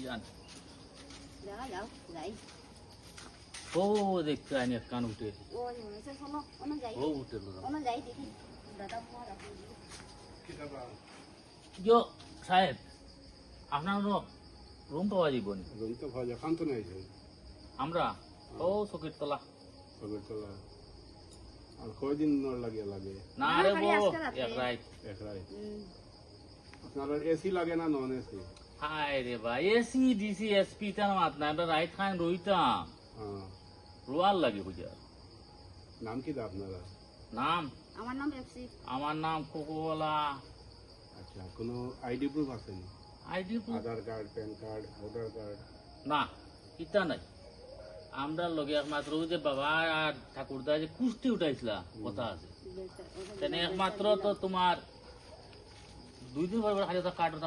জান যাও যাও যাই ও দেখতে আনি কান উঠে ওই সে শোনো ওনা যাই ও উঠে লো ওনা যাই দেখি দাদা মোর আপনি ইয়ো সাহেব আপনার রুম পাওয়া যাইব নি রুম তো ভালো এখন তো নাই যাই আমরা ও চকির তলা সবের তোলা আর কয়দিন লাগে না রে বো এক রাত এক রাত আপনার এসি লাগে না নন এসি হায় রে ভাই এসি ডিসি এসপি তার মাত না আমরা রাইট খান রইতাম হ্যাঁ রোয়াল লাগে বুঝা নাম কি দা আপনারা নাম আমার নাম এফসি আমার নাম কোকোলা আচ্ছা কোনো আইডি প্রুফ আছে নি ID Aadhaar card PAN card voter card না ইটা নাই আমরা লগে একমাত্র ওই যে বাবা আর ঠাকুরদা যে কুস্তি উঠাইছিলা কথা আছে তেনে একমাত্র তো তোমার 2 দিন পর খালি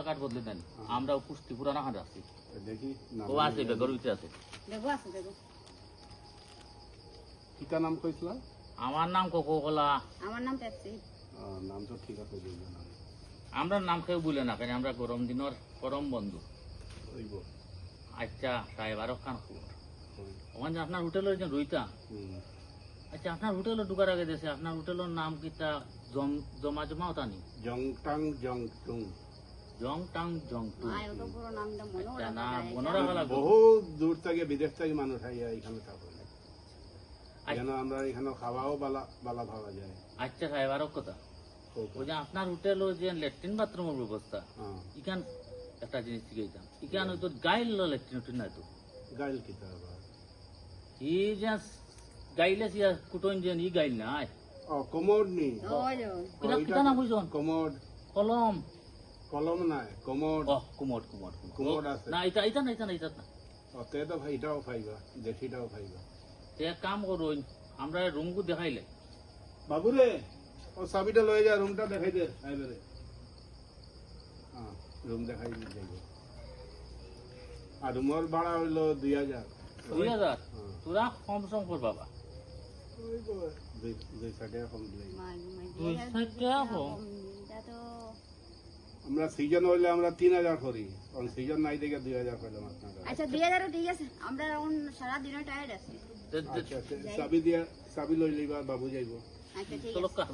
কার্ড বদলে দেন আমরা কুস্তি পুরানা হাত আছি দেখি নাম ও আছে বেগর ভিতরে আছে দেখো আছে দেখো কিটা নাম কইছিলা আমার নাম কোকোলা আমার নাম পেপসি নাম তো ঠিক আছে বলবেন না আমরা নাম কেউ বলে না কেন আমরা গরম দিনের পরম বন্ধু হইব আচ্ছা সাহেব আরো খান খবর ওখানে যে আপনার হোটেলের যে রইতা আচ্ছা আপনার হোটেলে ঢুকার আগে দেশে আপনার হোটেলের নাম কিটা জমা ওটা নি জংটাং জংটুং জং টাং জং টু আয় ওটা পুরো নামটা মনে আচ্ছা, না রাখা মনে রাখা লাগবে বহু দূর থেকে বিদেশ থেকে মানুষ আইয়া এখানে থাকে যেন আমরা এখানে খাওয়াও বালা বালা ভাবা যায় আচ্ছা সাহেব আরো কথা ওই যে আপনার হোটেল যে ল্যাট্রিন বাথরুমের ব্যবস্থা হ্যাঁ ইখান একটা জিনিস শিখাইতাম ইখান ওই তো গাইল ল্যাট্রিন উঠিন নাই তো গাইল কিতা আবার ই যে গাইলে সিয়া কুটন যে ই গাইল নাই কমোড নি ওই কিনা কিটা নাম বুঝুন কমোড কলম কলম নাই কমোড কুমট কুমোড আছে না এটা না তে তো ভাই এটাও পাইবা দেখিটাও পাইবা এক কাম করুন আমরা রুমকু দেখাইলে বাবু রে ও চাবিটা লয়ে যা রুমটা দেখাই দে আইবারে হ্যাঁ রুম দেখাই যাইব আর রুমের ভাড়া হইলো 2000 2000 তোরা কম সম কর বাবা দুই টাকা কম দিলে আমরা সিজন হইলে আমরা 3000 করি কারণ সিজন নাই দেখে 2000 করলাম আপনারা আচ্ছা 2000 ঠিক আছে আমরা এখন সারা দিনে টায়ার্ড আছি আচ্ছা চাবি লই লইবা বাবু যাইব আচ্ছা ঠিক চলো আছে কা